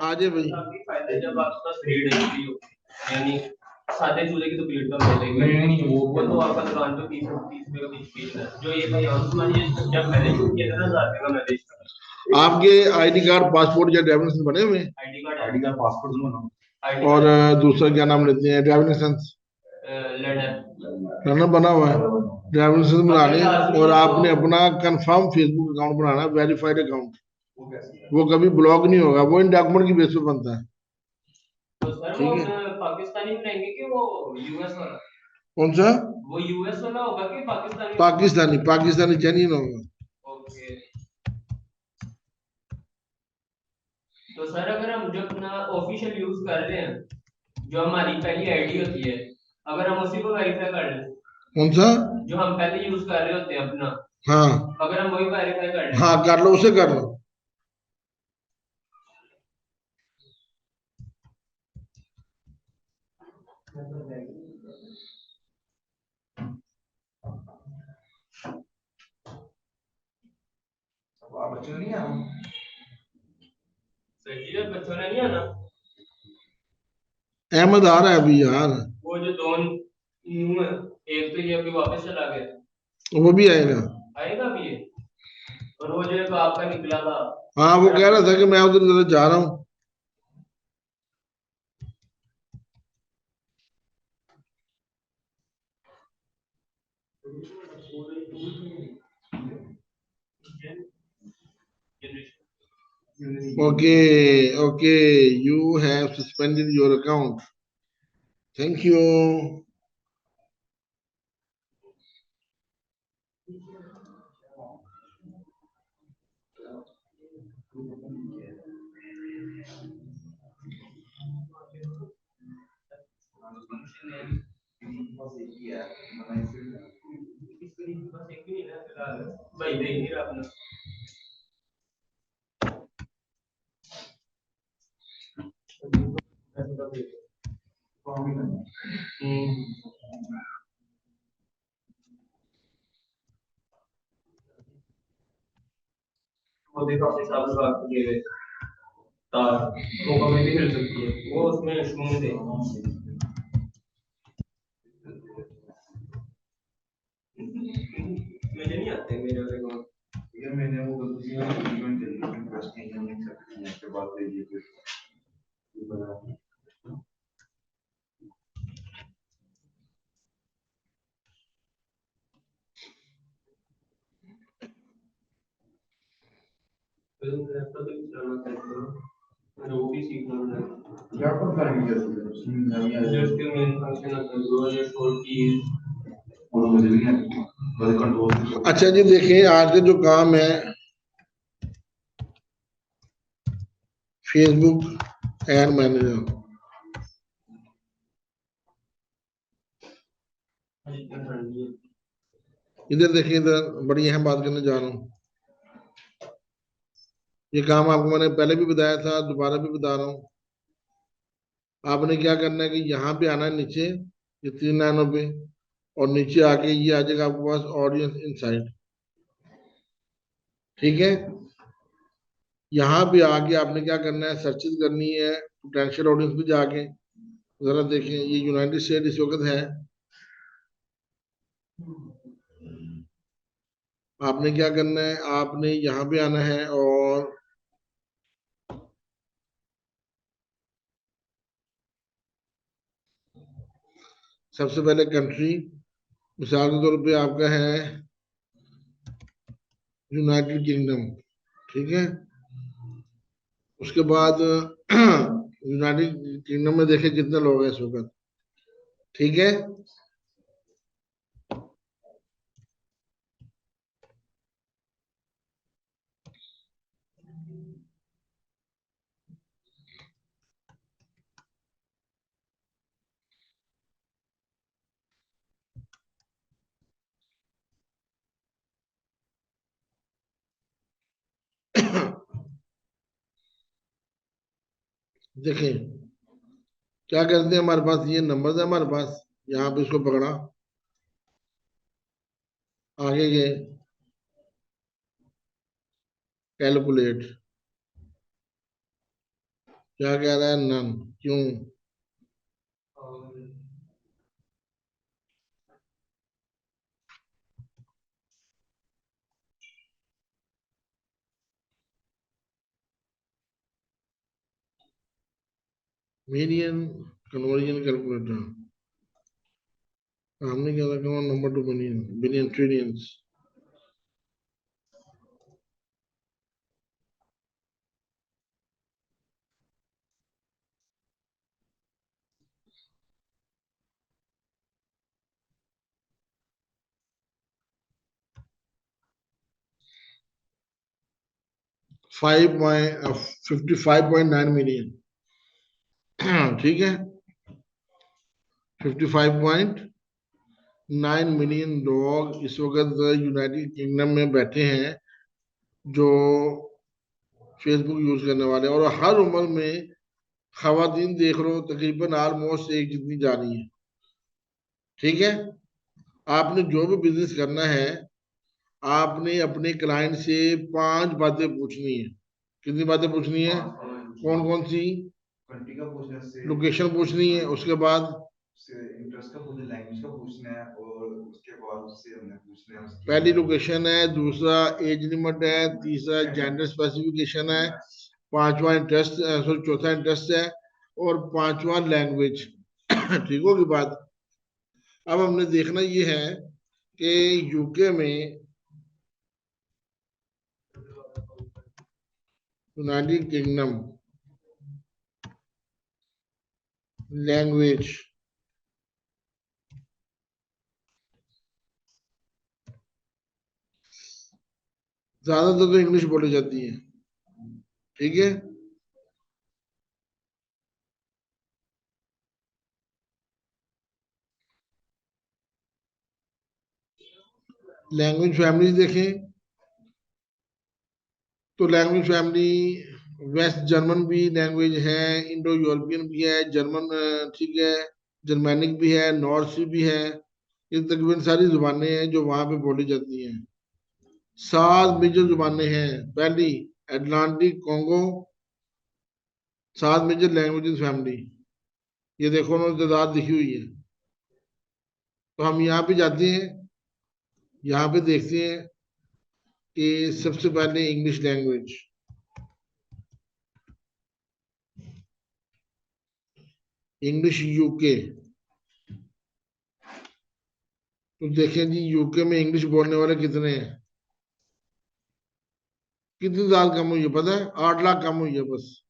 आ जाए भाई। काफी फायदे जब आपके पास ब्रीड अच्छी हो, यानी सादे चूजे की तो ब्रीड कम मिलेगी। नहीं वो तो आपका दुकान पे 30 रुपए का पीस है। जो ये भाई हम समझिए जब मैंने शुरू किया था ना 1000 रुपए का मैं बेचता था। आपके आईडी कार्ड पासपोर्ट या ड्राइविंग लाइसेंस बने हुए हैं? आईडी कार्ड पासपोर्ट दोनों ना। और दूसरा क्या नाम लेते हैं, ड्राइविंग लाइसेंस? लर्नर रनर बना हुआ है। ड्राइविंग लाइसेंस बनाने और आपने अपना कंफर्म फेसबुक अकाउंट बनाना, वेरीफाइड अकाउंट। वो कभी ब्लॉक नहीं होगा, वो इन डॉक्यूमेंट की बेस पे बनता है। तो सर वो ठीक है। पाकिस्तानी बनाएंगे कि वो यूएस वाला? कौन सा? वो यूएस वाला होगा कि पाकिस्तानी? पाकिस्तानी, पाकिस्तानी जेन्युइन होगा। ओके। तो सर अगर हम जो अपना ऑफिशियल यूज कर रहे हैं, जो हमारी पहली आईडी होती है, अगर हम उसी को वेरीफाई कर लें? कौन सा? जो हम पहले यूज कर रहे होते हैं अपना, हाँ अगर हम वही वेरीफाई कर लें? हाँ, कर लो, उसे कर लो। बच्चों नहीं आना सही है, बच्चों ने नहीं आना। अहमद आ रहा है अभी यार। वो जो दोन न्यू है, एक तो ये अभी वापस चला गया। वो भी आएगा। आएगा अभी ये? और वो जो एक आपका निकला था। हाँ, वो कह रहा था कि मैं उधर जा रहा हूँ। Okay, okay, you have suspended your account. Thank you. भाई देख नहीं रहा अपना। वो देखो अपने हिसाब से बात किए हुए तार, वो कभी भी हिल सकती है, वो उसमें शू में थे। मुझे नहीं आते मेरे वाले को। ये मैंने वो गलती से इवेंट इंटरेस्ट नहीं है के बाद ले लिए फिर बना। फिर लैपटॉप भी चलाना चाहिए, मैंने वो भी सीखना है। लैपटॉप करेंगे जैसे नवी है जो इसके मेन फंक्शन है वो ये शॉर्ट कीज और मुझे भी नहीं बस कंट्रोल। अच्छा जी, देखिए आज का जो काम है, फेसबुक एड मैनेजर। इधर देखिए, इधर बड़ी अहम बात करने जा रहा हूँ। ये काम आपको मैंने पहले भी बताया था, दोबारा भी बता रहा हूँ। आपने क्या करना है कि यहाँ पे आना है नीचे, ये 3 लाइनों पे, और नीचे आके ये आ जाएगा आपके पास ऑडियंस इनसाइट। ठीक है। यहाँ पे आके आपने क्या करना है, सर्चिंग करनी है पोटेंशियल ऑडियंस पे जाके। जरा देखें, ये यूनाइटेड स्टेट इस वक्त है। आपने क्या करना है, आपने यहाँ पे आना है और सबसे पहले कंट्री, मिसाल के तौर पे आपका है यूनाइटेड किंगडम। ठीक है। उसके बाद यूनाइटेड किंगडम में देखें कितने लोग हैं इस वक्त। ठीक है। देखें क्या करते हैं, हमारे पास ये नंबर है, हमारे पास यहाँ पे इसको पकड़ा, आगे गए, कैलकुलेट। क्या कह रहा है? नन। क्यों? और मीडियन कन्वर्जन कैलकुलेटर। हमने क्या रखा? Number two billion, billion, trillions. 55.9 million. ठीक है। 55.9 मिलियन लोग इस वक्त यूनाइटेड किंगडम में बैठे हैं जो फेसबुक यूज करने वाले हैं, और हर उम्र में खवातीन देख लो तकरीबन ऑलमोस्ट एक जितनी जा रही है। ठीक है। आपने जो भी बिजनेस करना है, आपने अपने क्लाइंट से 5 बातें पूछनी है। कितनी बातें पूछनी है? कौन कौन सी? कंट्री का पूछना है, लोकेशन पूछनी है, उसके बाद इंटरेस्ट का पूछना, लैंग्वेज का पूछना है, और उसके बाद उससे हमने पूछना है उसकी पहली लोकेशन है, दूसरा एज लिमिट है, तीसरा जेंडर स्पेसिफिकेशन है, पांचवा इंटरेस्ट, सॉरी चौथा इंटरेस्ट है, और पांचवा लैंग्वेज। ठीक होगी बात। अब हमने देखना ये है कि यूके में, यूनाइटेड किंगडम, लैंग्वेज, ज्यादातर तो इंग्लिश बोली जाती है। ठीक है। लैंग्वेज फैमिली देखें तो लैंग्वेज फैमिली वेस्ट जर्मन भी लैंग्वेज है, इंडो यूरोपियन भी है, जर्मन, ठीक है, जर्मैनिक भी है, नॉर्सी भी है। ये तकरीबन सारी जुबानें हैं जो वहां पे बोली जाती हैं। 7 मेजर जुबानें हैं। पहली Atlantic Congo, 7 major languages family. ये देखो उन्होंने तादाद लिखी हुई है। तो हम यहाँ पे जाते हैं, यहाँ पे देखते हैं कि सबसे पहले इंग्लिश लैंग्वेज, इंग्लिश यूके। तो देखें जी, यूके में इंग्लिश बोलने वाले कितने हैं? कितनी दाल कम हुई है पता है? 8 लाख कम हुई है बस।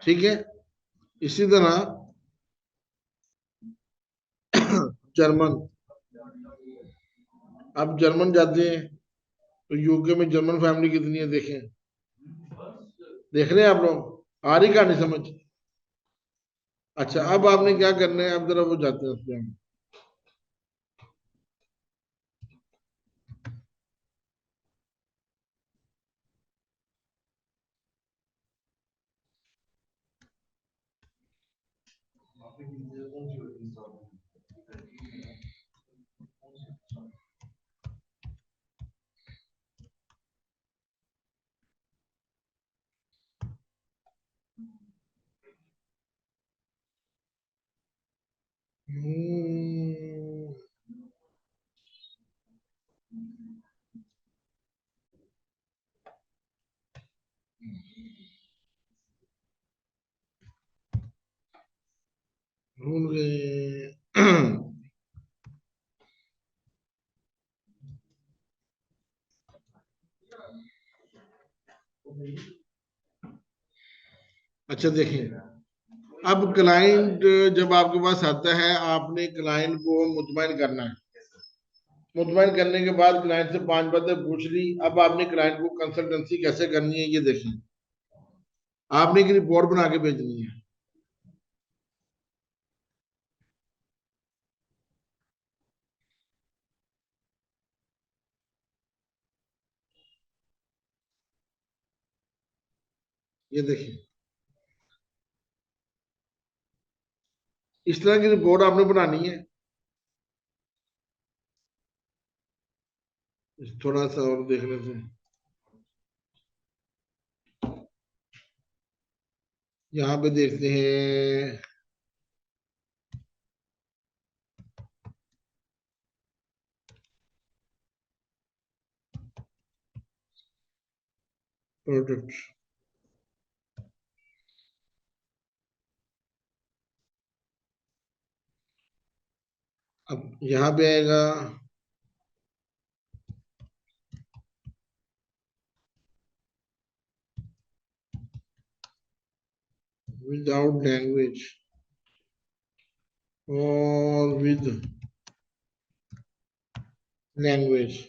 ठीक है। इसी तरह जर्मन। अब जर्मन जाते हैं तो यूके में जर्मन फैमिली कितनी है देखें। देख रहे हैं आप लोग? आ रही कहानी समझ? अच्छा, अब आपने क्या करना है, अब जरा वो जाते हैं उस पे हम। हम्म, भूल गए। अच्छा देखें, अब क्लाइंट जब आपके पास आता है, आपने क्लाइंट को मुतमईन करना है। मुतमईन करने के बाद क्लाइंट से 5 बातें पूछ ली। अब आपने क्लाइंट को कंसल्टेंसी कैसे करनी है ये देखें। आपने एक रिपोर्ट बना के भेजनी है। ये देखिए, इस तरह की रिपोर्ट आपने बनानी है। थोड़ा सा और देख लेते हैं। यहाँ पे देखते हैं प्रोडक्ट। अब यहाँ पे आएगा विदाउट लैंग्वेज और विद लैंग्वेज।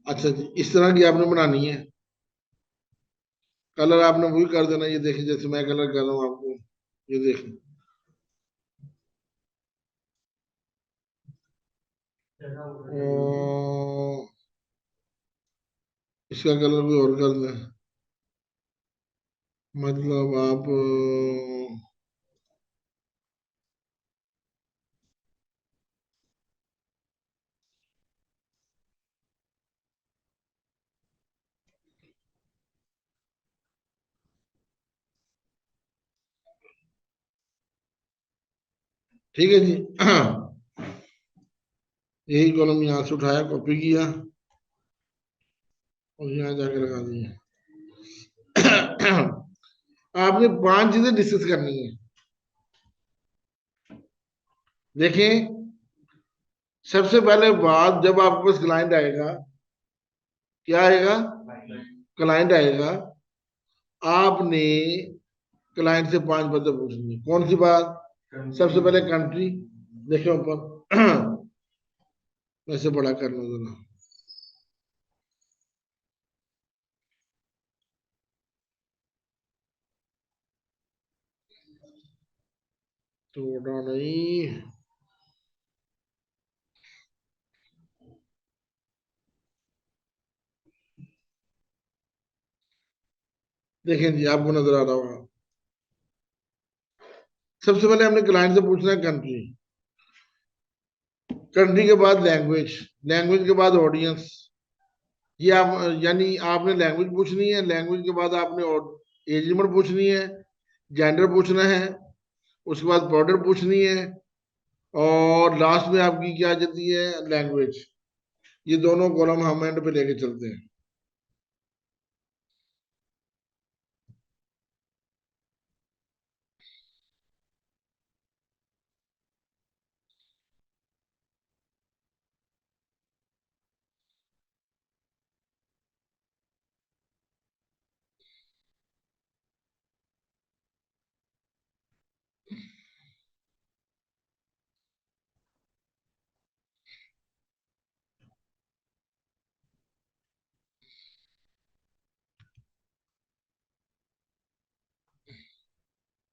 अच्छा जी, इस तरह की आपने बनानी है। कलर आपने वही कर देना, ये देखिए जैसे मैं कलर कर रहा हूँ आपको, ये देखिए। और इसका कलर भी और कर दें, मतलब आप ठीक है जी। यही कॉलम यहाँ से उठाया, कॉपी किया और यहाँ जाके लगा दिया। आपने 5 चीजें डिस्कस करनी है। देखें, सबसे पहले बात, जब आपके पास क्लाइंट आएगा, क्या आएगा? क्लाइंट आएगा। आपने क्लाइंट से 5 बातें पूछनी है। कौन सी बात? सबसे पहले कंट्री, देखें ऊपर। वैसे बड़ा करना जरा, थोड़ा नहीं। देखें जी, आपको नजर आ रहा होगा। सबसे पहले हमने क्लाइंट से पूछना है कंट्री, कंट्री के बाद लैंग्वेज, लैंग्वेज के बाद ऑडियंस। ये आप, यानी आपने लैंग्वेज पूछनी है, लैंग्वेज के बाद आपने एज लिमिट पूछनी है, जेंडर पूछना है, उसके बाद प्रोडक्ट पूछनी है, और लास्ट में आपकी क्या आ जाती है? लैंग्वेज। ये दोनों कॉलम हम एंड पे लेके चलते हैं।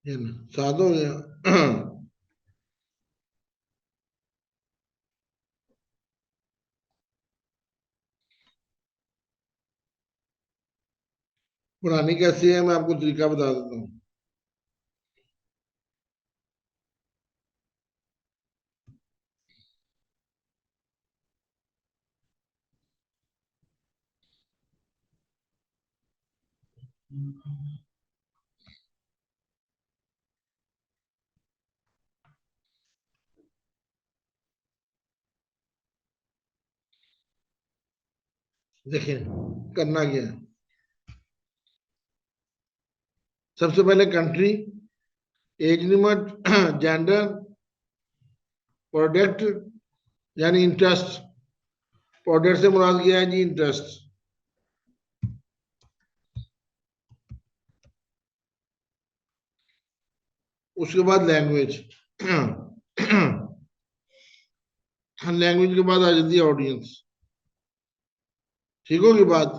ये ना, सात हो गया। बनानी कैसी है, मैं आपको तरीका बता देता हूँ। देखिए करना क्या है। सबसे पहले country, age limit, gender, product यानी इंटरेस्ट। प्रोडक्ट से मुराद क्या है जी? इंटरेस्ट। उसके बाद लैंग्वेज। लैंग्वेज के बाद आ जाती है ऑडियंस। ठीक होगी बात?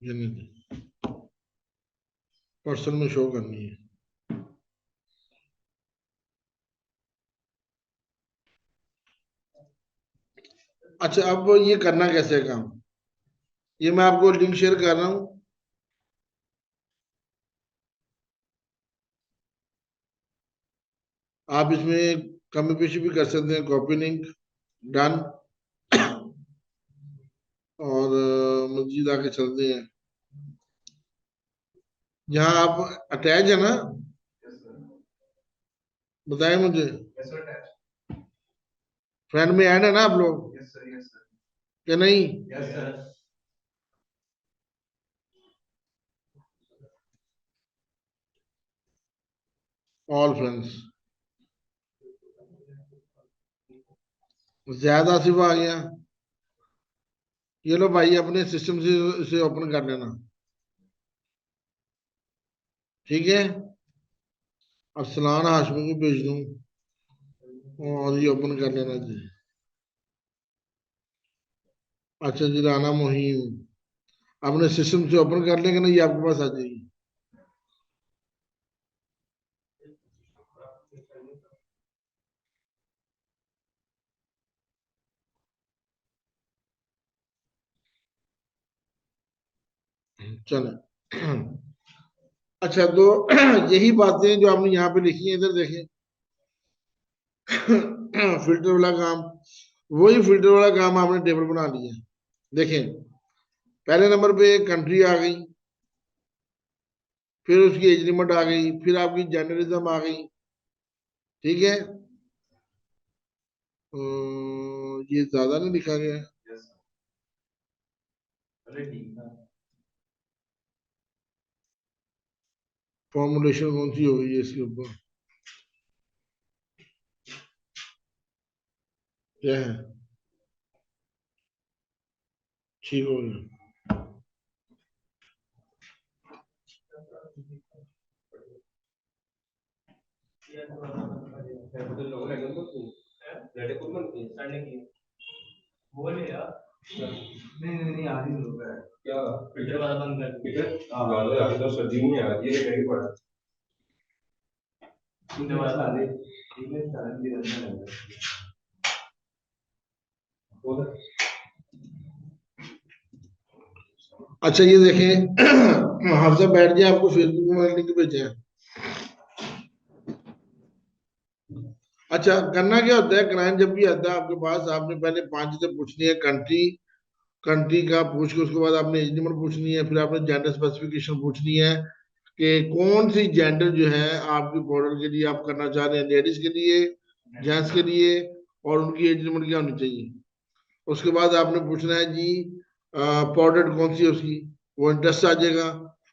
ये नहीं, पर्सन में शो करनी है। अच्छा, अब ये करना कैसे है काम, ये मैं आपको लिंक शेयर कर रहा हूँ। आप इसमें कमी पेशी भी कर सकते हैं। Copy link done. और मजीद आगे चलते हैं। यहाँ आप अटैच है ना, बताएं मुझे। फ्रेंड में ऐड है ना आप लोग, क्या नहीं? All friends. ज्यादा सिर्फ आ गया। ये लो भाई, अपने सिस्टम से इसे ओपन कर लेना, ठीक है। अरसलान हाशमी को भेज दूं और ये ओपन कर लेना जी। अच्छा जी, राना मुहीम अपने सिस्टम से ओपन कर लेंगे ना, ये आपके पास आ जाएगी। चलो। अच्छा, तो यही बातें जो आपने यहाँ पे लिखी है, इधर देखें। फिल्टर वाला काम, वही फिल्टर वाला काम आपने टेबल बना लिया। देखें, पहले नंबर पे कंट्री आ गई, फिर उसकी एज लिमिट आ गई, फिर आपकी जर्नलिज्म आ गई, ठीक है। ये ज्यादा नहीं लिखा गया। फॉर्मुलेशन कौन सी हो गई है इसके ऊपर, क्या है? ठीक हो गया। बोले यार, नहीं नहीं नहीं, आधी लोग है क्या, फिल्टर वाला बंद कर फिल्टर। हाँ वाले अभी तो सर्दी में आ रही है, ये नहीं पड़ा फिल्टर वाला आधे, ठीक है, कारण भी रखना है बोल। अच्छा, ये देखें। हाफिजा बैठ गया, आपको फेसबुक में लिंक भेजे हैं। अच्छा, करना क्या होता है, क्लाइंट जब भी आता है आपके पास, आपने पहले 5 चीजें पूछनी है। कंट्री, कंट्री का पूछ के उसके बाद आपने एज लिमिट पूछनी है, फिर आपने जेंडर स्पेसिफिकेशन पूछनी है कि कौन सी जेंडर जो है आपकी बॉर्डर के लिए आप करना चाह रहे हैं, लेडीज के लिए, जेंट्स के लिए, और उनकी एज लिमिट क्या होनी चाहिए। उसके बाद आपने पूछना है जी, प्रोडक्ट कौन सी है उसकी, वो इंटरेस्ट आ जाएगा।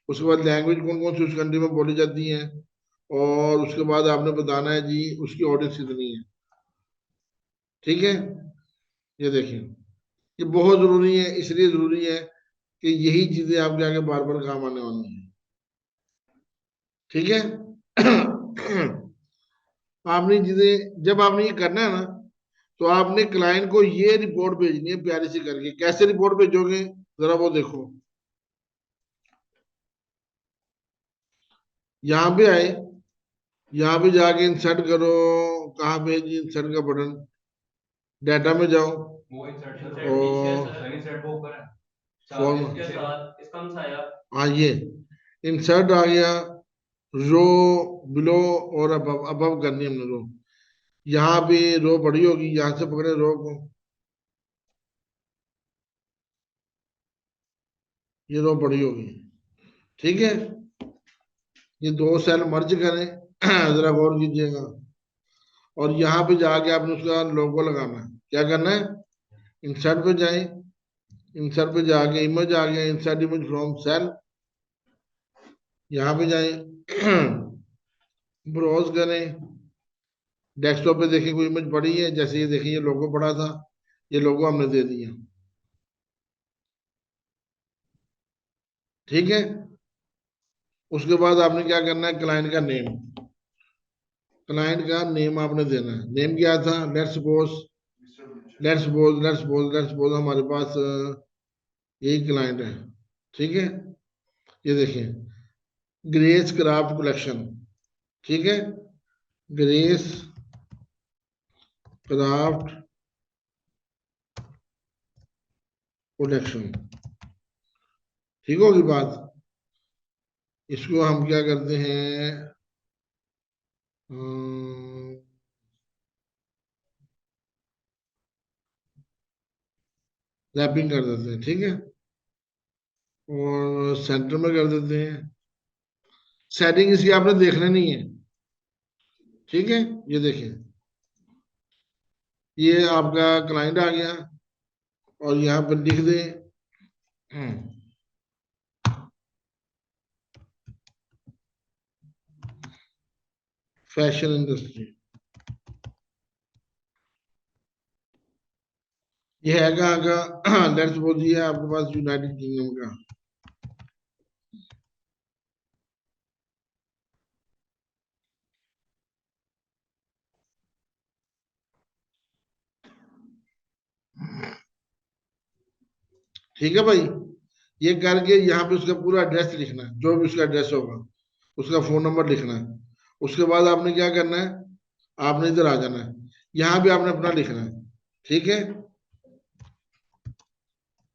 उसके बाद लैंग्वेज कौन कौन सी उस कंट्री में बोली जाती है, और उसके बाद आपने बताना है जी उसकी ऑडियंस कितनी है, ठीक है। ये देखिए, ये बहुत जरूरी है, इसलिए जरूरी है कि यही चीजें आपके आगे बार बार काम आने वाली हैं, ठीक है। आपने चीजें जब आपने ये करना है ना, तो आपने क्लाइंट को ये रिपोर्ट भेजनी है प्यारी सी करके। कैसे रिपोर्ट भेजोगे, जरा वो देखो। यहाँ पे आए, यहाँ पे जाके इंसर्ट करो। कहाँ पे है जी इंसर्ट का बटन, डाटा में जाओ वो इंसर्ट कर और सर, इंसर्ट वो ऊपर है फॉर्म, इसके साथ इसका हम आया। हाँ ये इंसर्ट आ गया। रो, बिलो और अबव, अबव करनी है हमने रो। यहाँ पे रो बड़ी होगी, यहाँ से पकड़े रो को, ये रो बड़ी होगी, ठीक है। ये दो सेल मर्ज करें। जरा गौर कीजिएगा। और यहाँ पे जाके आपने उसका लोगो लगाना है। क्या करना है, इंसर्ट पे जाए, इंसर्ट पे जाके इमेज आ गया, इंसर्ट इमेज फ्रॉम सेल, यहाँ पे जाए। ब्राउज करें, डेस्कटॉप पे देखें कोई इमेज पड़ी है, जैसे ये देखें ये लोगो पड़ा था, ये लोगो हमने दे दिया, ठीक है। उसके बाद आपने क्या करना है, क्लाइंट का नेम, क्लाइंट का नेम आपने देना है। नेम क्या था, लेट्स सपोज, लेट्स सपोज हमारे पास यही क्लाइंट है, ठीक है, ये देखिए, ग्रेस क्राफ्ट कलेक्शन। ठीक है, ग्रेस क्राफ्ट कलेक्शन। ठीक होगी बात। इसको हम क्या करते हैं, रैपिंग कर देते हैं। ठीक है, और सेंटर में कर देते हैं। सेटिंग इसकी आपने देखना नहीं है। ठीक है, ये देखिए, ये आपका क्लाइंट आ गया, और यहाँ पर लिख दें फैशन इंडस्ट्री। ये है कहाँ का? लेट्स सपोज ये है आपके पास यूनाइटेड किंगडम का। ठीक है भाई, ये करके यहाँ पे उसका पूरा एड्रेस लिखना है, जो भी उसका एड्रेस होगा, उसका फोन नंबर लिखना है। उसके बाद आपने क्या करना है, आपने इधर आ जाना है, यहाँ भी आपने अपना लिखना है। ठीक है,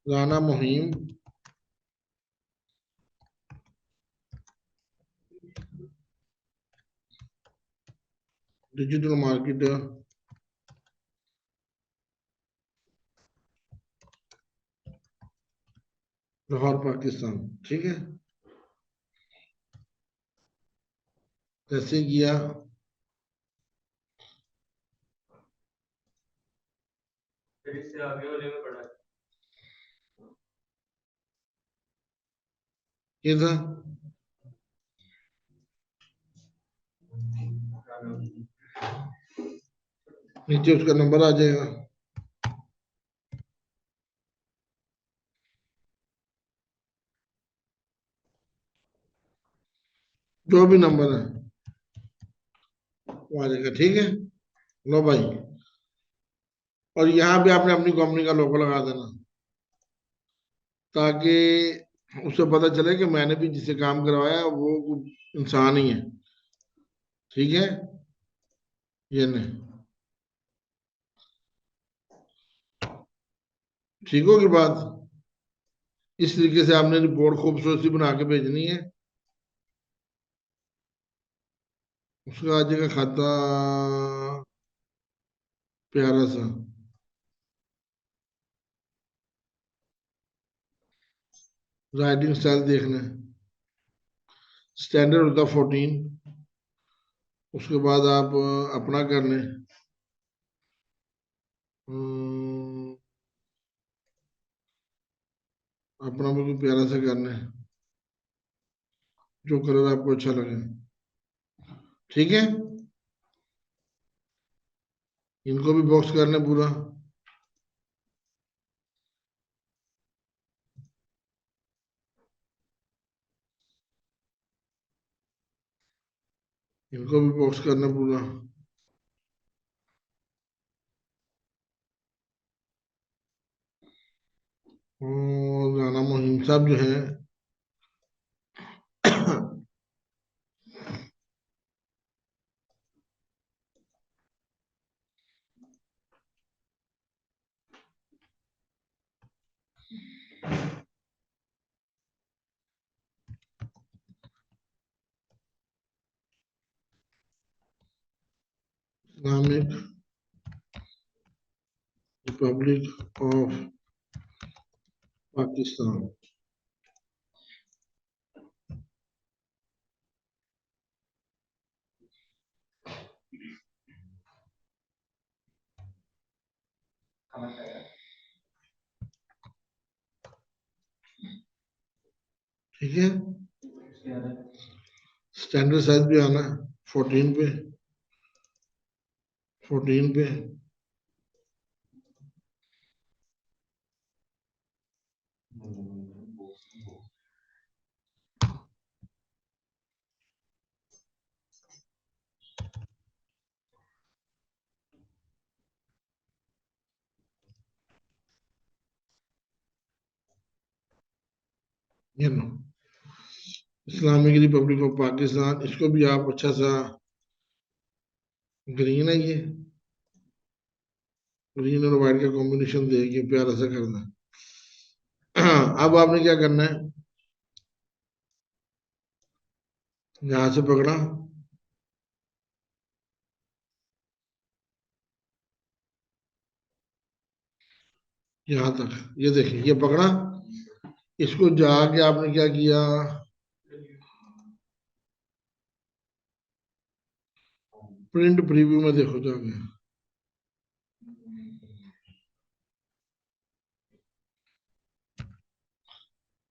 राणा मुहिम डिजिटल मार्केट लाहौर पाकिस्तान। ठीक है, जैसे किया, फिर इससे आगे वाले में पढ़ा ये था, नीचे उसका नंबर आ जाएगा, जो भी नंबर है वो आ जाएगा। ठीक है, लो भाई, और यहाँ भी आपने अपनी कंपनी का लोगो लगा देना, ताकि उसे पता चले कि मैंने भी जिसे काम करवाया वो इंसान ही है। ठीक है, ये नहीं, ठीक होगी बात। इस तरीके से आपने रिपोर्ट खूबसूरत सी बना के भेजनी है। उसका आ जाएगा खाता प्यारा सा। राइटिंग स्टाइल देखना है, स्टैंडर्ड होता 14। उसके बाद आप अपना कर लें, अम, अपना बिल्कुल प्यारा सा करना है, जो कलर आपको अच्छा लगे। ठीक है, इनको भी बॉक्स कर लें पूरा। इनको भी बॉक्स करना पूरा। और राणा मोहिम साहब जो है, इस्लामिक रिपब्लिक ऑफ पाकिस्तान। ठीक है, स्टैंडर्ड साइज भी आना है 14 पे, 14 पे। ये no, Islamic Republic of Pakistan, इसको भी आप अच्छा सा ग्रीन है, ये ग्रीन और व्हाइट का कॉम्बिनेशन देके प्यारा सा करना है। अब आपने क्या करना है, यहां से पकड़ा, यहां तक, ये देखिए ये पकड़ा, इसको जाके आपने क्या किया, प्रिंट प्रीव्यू में देखो जाके,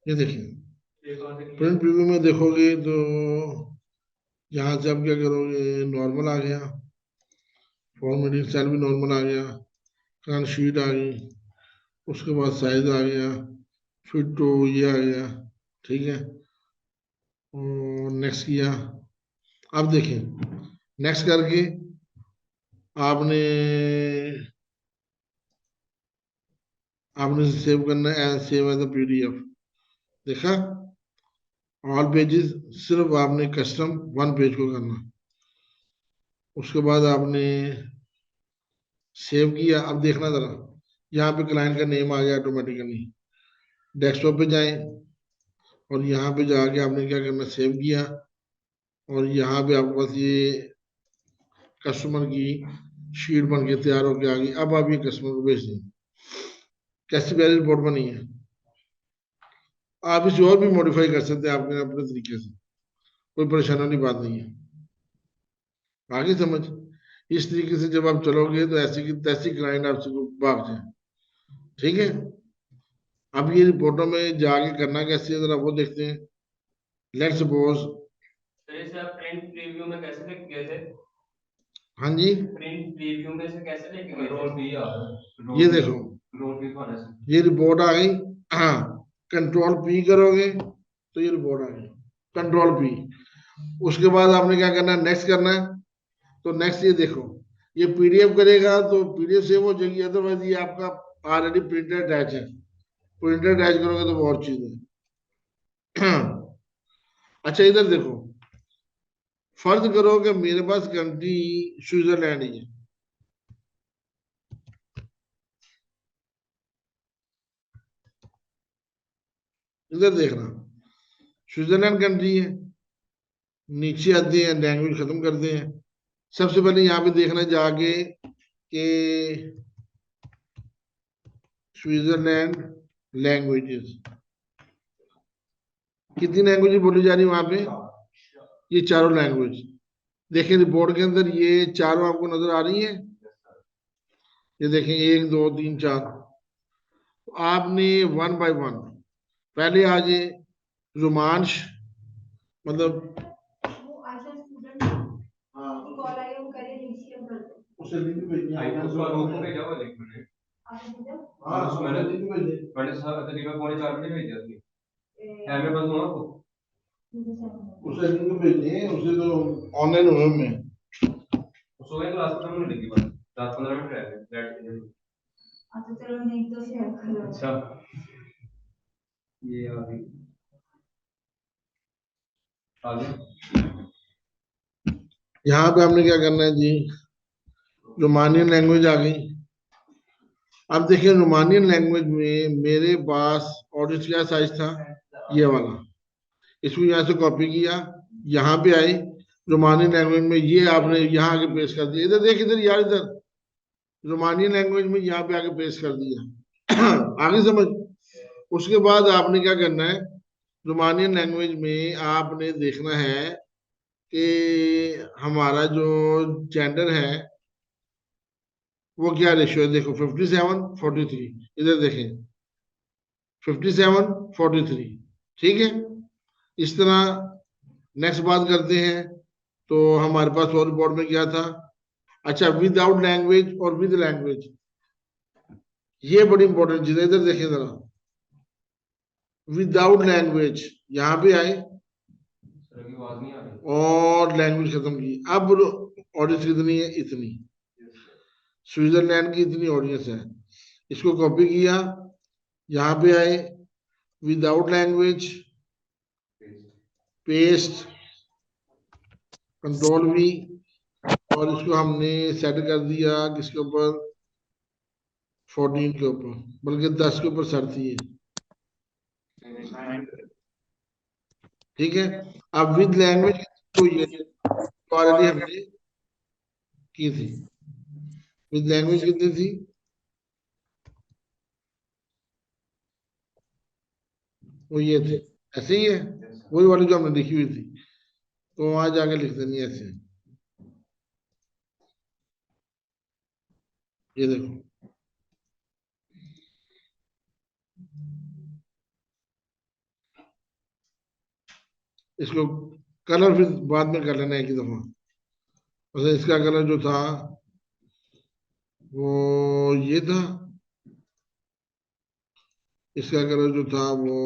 ये देखिए प्रिंट प्रीव्यू में देखोगे तो यहाँ से आप क्या करोगे, नॉर्मल आ गया, फॉर्मेटिंग स्टाइल भी नॉर्मल आ गया, करंट शीट आ गई, उसके बाद साइज आ गया, फिर तो ये आ गया, ठीक है, और नेक्स्ट किया। अब देखिए नेक्स्ट करके आपने आपने सेव करना है, सेव एज अ पीडीएफ, देखा, ऑल पेजेस, सिर्फ आपने कस्टम वन पेज को करना, उसके बाद आपने सेव किया। अब देखना जरा, यहाँ पे क्लाइंट का नेम आ गया ऑटोमेटिकली, डेस्कटॉप पे जाएं और यहाँ पे जाके आपने क्या करना, सेव किया, और यहाँ पे आपके पास ये कस्टमर की शीट बन के तैयार होके आ गई। अब आप ये कस्टमर को भेज दें, कैसी प्यारी रिपोर्ट बनी है। आप इसे और भी मॉडिफाई कर सकते हैं अपने अपने तरीके से, कोई परेशानी वाली बात नहीं है, आगे समझ। इस तरीके से जब आप चलोगे तो ऐसी की तैसी क्लाइंट आपसे भाग जाए, ठीक है। अब ये रिपोर्टों में जाके करना कैसे है, जरा वो देखते हैं। लेट्स सपोज, जैसे आप प्रिंट प्रीव्यू में कैसे लेके गए थे? हाँ जी, प्रिंट प्रीव्यू में से कैसे लेके गए थे? कंट्रोल पी आ रहा है, ये देखो कंट्रोल पी को आना से ये रिपोर्ट आ गई। हाँ, कंट्रोल पी करोगे तो ये रिपोर्ट आ गई, कंट्रोल पी। उसके बाद आपने क्या करना है, नेक्स्ट करना है। तो नेक्स्ट ये देखो, ये पीडीएफ करेगा तो पीडीएफ सेव हो जाएगी, अदरवाइज ये आपका ऑलरेडी प्रिंटेड अटैच है, प्रिंटेड अटैच करोगे तो बहुत चीज है। अच्छा इधर देखो, फर्ज करो कि मेरे पास कंट्री स्विट्जरलैंड ही है, इधर देखना, स्विट्जरलैंड कंट्री है, नीचे आते हैं लैंग्वेज खत्म करते हैं। सबसे पहले यहाँ पे देखना जाके कि स्विट्जरलैंड लैंग्वेजेस, कितनी लैंग्वेज बोली जा रही है वहां पे, ये चारों लैंग्वेज। देखिए रिपोर्ट के अंदर ये चारों आपको नजर आ रही है, ये देखें, एक दो तीन चार। तो आपने वन बाय वन, पहले आ जाए रोमांश, मतलब वो आशा स्टूडेंट, हाँ कॉल आई, वो करे नीचे कर दो, उसे लिंक भेजना है, उसका ग्रुप में भेजा हुआ लिंक मैंने, आपने भेजा, हाँ उसको मैंने लिंक भेजे, मैंने तकरीबन 3:45 भेज दिया थी, है मेरे पास वहां को, उसे लिंक भेजे, उसे तो ऑनलाइन हुए में, सुबह क्लास खत्म होने लगी, बस 10-15 मिनट रह गए बैठ के। अच्छा चलो नहीं तो शेयर करो। अच्छा ये आ गई, आ गई। यहाँ पे हमने क्या करना है जी, रोमानियन लैंग्वेज आ गई। अब देखिए रोमानियन लैंग्वेज में मेरे पास ऑडियंस क्या साइज था, ये वाला, इसको यहाँ से कॉपी किया, यहाँ पे आई रोमानियन लैंग्वेज में, ये आपने यहाँ आके पेश कर दिया, इधर देख, इधर यार इधर, रोमानियन लैंग्वेज में यहाँ पे आके पेश कर दिया। आगे समझ। उसके बाद आपने क्या करना है, रोमानियन लैंग्वेज में आपने देखना है कि हमारा जो जेंडर है वो क्या रेशियो है, देखो 57-43, इधर देखें 57-43, ठीक है। इस तरह नेक्स्ट बात करते हैं, तो हमारे पास और रिपोर्ट में क्या था, अच्छा विदाउट लैंग्वेज और विद लैंग्वेज, ये बड़ी इंपॉर्टेंट चीज है, इधर देखें जरा, विदाउट लैंग्वेज यहाँ पे आए और लैंग्वेज खत्म की। अब ऑडियंस कितनी है, इतनी, स्विट्जरलैंड की इतनी ऑडियंस है, इसको कॉपी किया, यहाँ पे आए without language, paste, control we, और इसको हमने सेट कर दिया किसके ऊपर, 14 के ऊपर, बल्कि 10 के ऊपर सर थी ये। ठीक है, अब विद लैंग्वेज तो ये ऑलरेडी हमने की थी। विद लैंग्वेज कितनी थी, वो ये थी, ऐसे ही है, वही वाली जो हमने लिखी हुई थी। तो वहां जाके लिख देनी है ऐसे, ये देखो। इसको कलर फिर बाद में कर लेना एक ही दफा। वैसे इसका कलर जो था वो ये था, इसका कलर जो था वो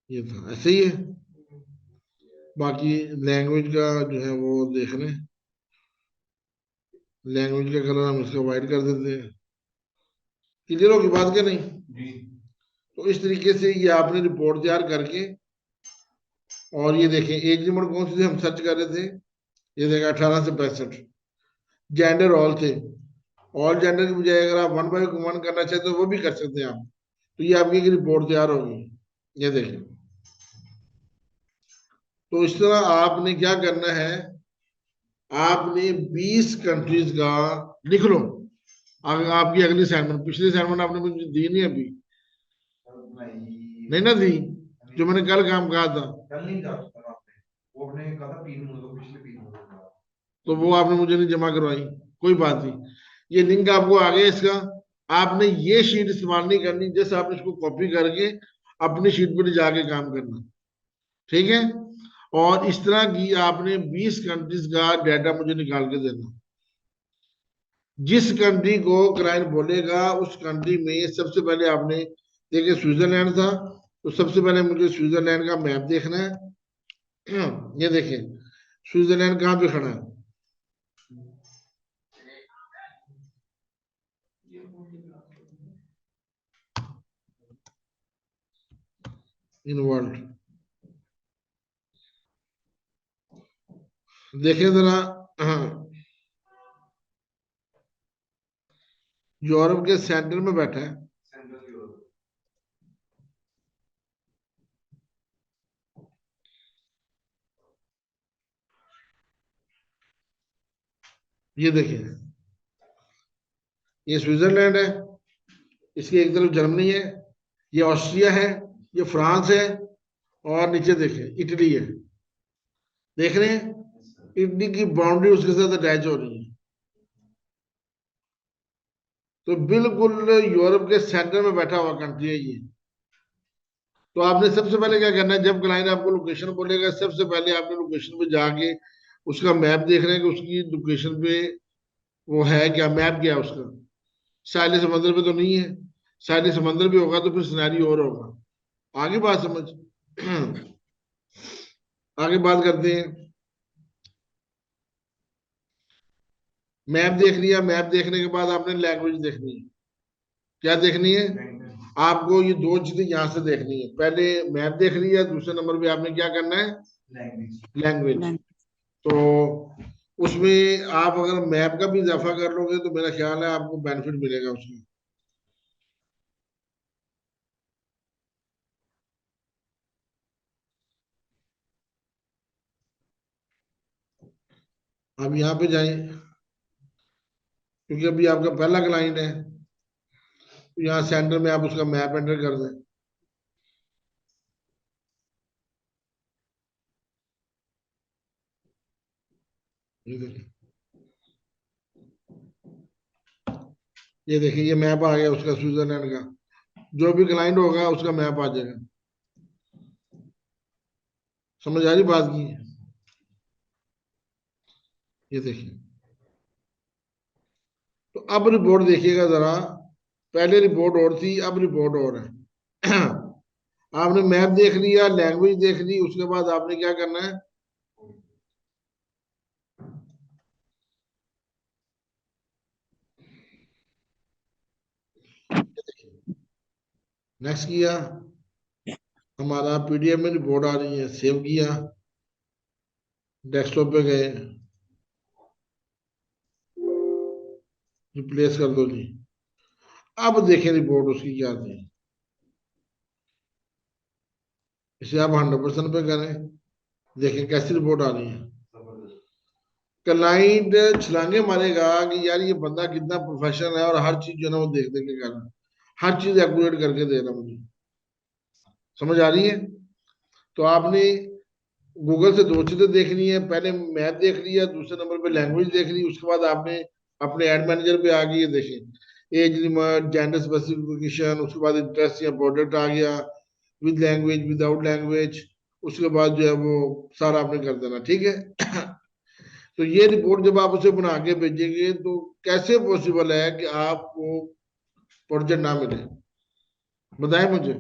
ये था, ऐसे ही है। बाकी लैंग्वेज का जो है वो देख लें, लैंग्वेज का कलर हम इसका वाइट कर देते हैं। क्लियर होगी बात क्या नहीं। तो इस तरीके से ये आपने रिपोर्ट तैयार करके, और ये देखें एज लिमिट कौन सी थी हम सर्च कर रहे थे, ये देखें 18 से 65, जेंडर ऑल थे। ऑल जेंडर की बजाय अगर आप 1/1 करना चाहते तो वो भी कर सकते हैं आप। तो ये आपकी एक रिपोर्ट तैयार होगी, ये देखें। तो इस तरह आपने क्या करना है, आपने 20 कंट्रीज का लिख लो। आपकी अगली असाइनमेंट, पिछली असाइनमेंट आपने मुझे दी नहीं अभी, नहीं ना दी, जो मैंने कल काम कहा था। कल नहीं कहा था आपने, वो आपने कहा था 3 मूल, पिछले 3 मूल, तो वो आपने मुझे नहीं जमा करवाई। कोई बात नहीं, ये लिंक आपको आ गया इसका। आपने ये शीट इस्तेमाल नहीं करनी, जैसे आपने इसको कॉपी करके अपनी शीट पर जाके काम करना, ठीक है। और इस तरह की आपने 20 कंट्रीज का डाटा मुझे निकाल के देना। जिस कंट्री को क्लाइंट बोलेगा उस कंट्री में सबसे पहले आपने, देखिए स्विट्जरलैंड था, तो सबसे पहले मुझे स्विट्जरलैंड का मैप देखना है। ये देखिए स्विट्जरलैंड कहाँ पे खड़ा है, इन वर्ल्ड, देखिए जरा। यूरोप के सेंटर में बैठा है, ये देखिए ये स्विट्जरलैंड है, इसकी एक तरफ जर्मनी है, ये ऑस्ट्रिया है, ये फ्रांस है, और नीचे देखें इटली है। देख रहे हैं इटली की बाउंड्री उसके साथ अटैच हो रही है। तो बिल्कुल यूरोप के सेंटर में बैठा हुआ कंट्री है ये। तो आपने सबसे पहले क्या करना है, जब क्लाइंट आपको लोकेशन बोलेगा सबसे पहले आपने लोकेशन पे जाके उसका मैप देख रहे हैं कि उसकी लोकेशन पे वो है क्या, मैप क्या है उसका। साहिल समंदर पे तो नहीं है, साहिल समंदर भी होगा तो फिर सिनेरियो और होगा। आगे बात समझ। आगे बात करते हैं। मैप देख लिया, मैप देखने के बाद आपने लैंग्वेज देखनी है। क्या देखनी है, आपको ये दो चीजें यहां से देखनी है। पहले मैप देख लिया, दूसरे नंबर पे आपने क्या करना है, लैंग्वेज। तो उसमें आप अगर मैप का भी इजाफा कर लोगे तो मेरा ख्याल है आपको बेनिफिट मिलेगा उसमें। आप यहाँ पे जाएं, क्योंकि अभी आपका पहला क्लाइंट है, तो यहाँ सेंटर में आप उसका मैप एंटर कर दें। ये देखिए, ये देखिए ये मैप आ गया उसका स्विट्जरलैंड का। जो भी क्लाइंट होगा उसका मैप आ जाएगा। समझ आ रही बात की, ये देखिए। तो अब रिपोर्ट देखिएगा जरा, पहले रिपोर्ट और थी, अब रिपोर्ट और है। आपने मैप देख लिया, लैंग्वेज देख ली, उसके बाद आपने क्या करना है, नेक्स्ट किया, हमारा पीडीएफ में रिपोर्ट आ रही है, सेव किया, डेस्कटॉप पे गए, रिप्लेस कर दो जी। अब देखें रिपोर्ट उसकी क्या थी। इसे आप 100% पे करें, देखें कैसी रिपोर्ट आ रही है। क्लाइंट छलांगे मारेगा कि यार ये बंदा कितना प्रोफेशनल है और हर चीज जो है ना वो देख देख के कर रहा है, हर चीज एक्यूरेट करके दे रहा है मुझे। समझ आ रही है? तो आपने गूगल से दो चीजें देखनी है, पहले मैथ देख लिया, दूसरे नंबर पे लैंग्वेज देख ली, उसके बाद आपने अपने एड मैनेजर पे आके ये देखें एज लिमिट, जेंडर स्पेसिफिकेशन, उसके बाद इंटरेस्ट या प्रोडक्ट आ गया, विद लैंग्वेज, विदाउट लैंग्वेज, उसके बाद जो है वो सारा आपने कर देना, ठीक है। तो ये रिपोर्ट जब आप उसे बना के भेजेंगे तो कैसे पॉसिबल है कि आपको प्रोजेक्ट ना मिले? बताएं मुझे,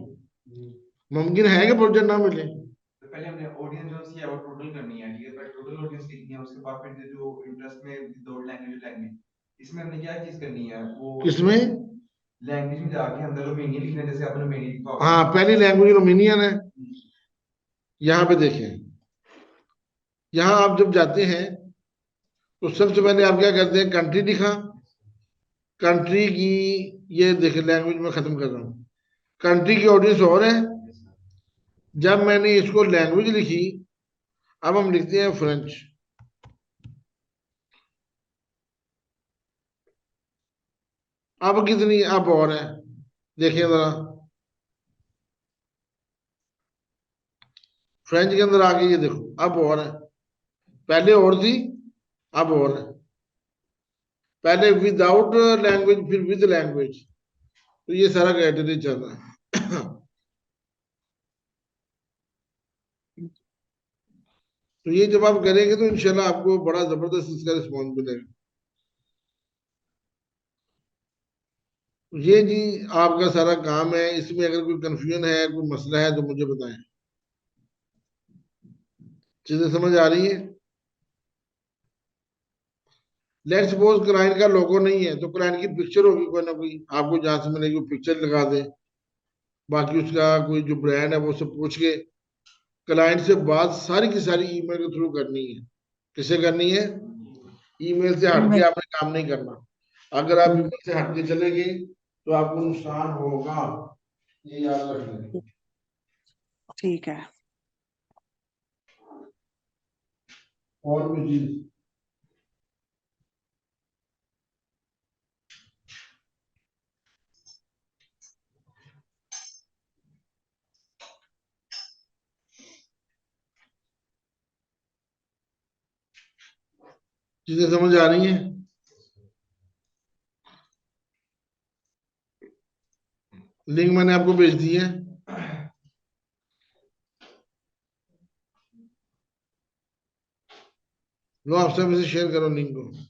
मुमकिन है कि प्रोजेक्ट ना मिले? तो पहले हमने ऑडियंस जो सी है वो टोटल करनी है, ठीक है, पहले टोटल ऑडियंस लिखनी है, उसके बाद फिर जो इंटरेस्ट में विदाउट लैंग्वेज लैंग्वेज, इसमें हमने क्या चीज करनी है वो किसमें? लैंग्वेज में जाके हमने रोमानियन लिखना है, जैसे आपने रोमानियन लिखा होगा। हाँ, पहली लैंग्वेज रोमानियन है। यहाँ पे देखें, यहाँ आप जब जाते हैं तो सबसे पहले आप क्या करते हैं, कंट्री लिखा, कंट्री की, ये देखें लैंग्वेज में खत्म कर रहा हूँ, कंट्री की ऑडियंस और है। जब मैंने इसको लैंग्वेज लिखी, अब हम लिखते हैं फ्रेंच। अब कितनी अब और है, देखिए जरा, फ्रेंच के अंदर आके ये देखो अब और है, पहले और थी, अब और है। पहले विदाउट लैंग्वेज, फिर विद लैंग्वेज, तो ये सारा क्राइटेरिया चल रहा है। तो ये जब आप करेंगे तो इंशाल्लाह आपको बड़ा जबरदस्त इसका रिस्पॉन्स मिलेगा। ये जी आपका सारा काम है, इसमें अगर कोई कंफ्यूजन है, कोई मसला है तो मुझे बताएं। चीजें समझ आ रही है? लेट्स सपोज क्लाइंट का लोगो नहीं है, तो क्लाइंट की पिक्चर होगी कोई ना कोई, आपको जहां से मिलेगी वो पिक्चर लगा दे। बाकी उसका कोई जो ब्रांड है वो सब पूछ के क्लाइंट से बात सारी की सारी ईमेल के थ्रू करनी है। किसे करनी है? ईमेल से हट के आपने काम नहीं करना। अगर आप ईमेल से हट के चले गए तो आपको नुकसान होगा, ये याद रख लें। ठीक है। और भी चीज, चीजें समझ आ रही हैं? लिंक मैंने आपको भेज दी है, लो आप सब इसे शेयर करो लिंक को।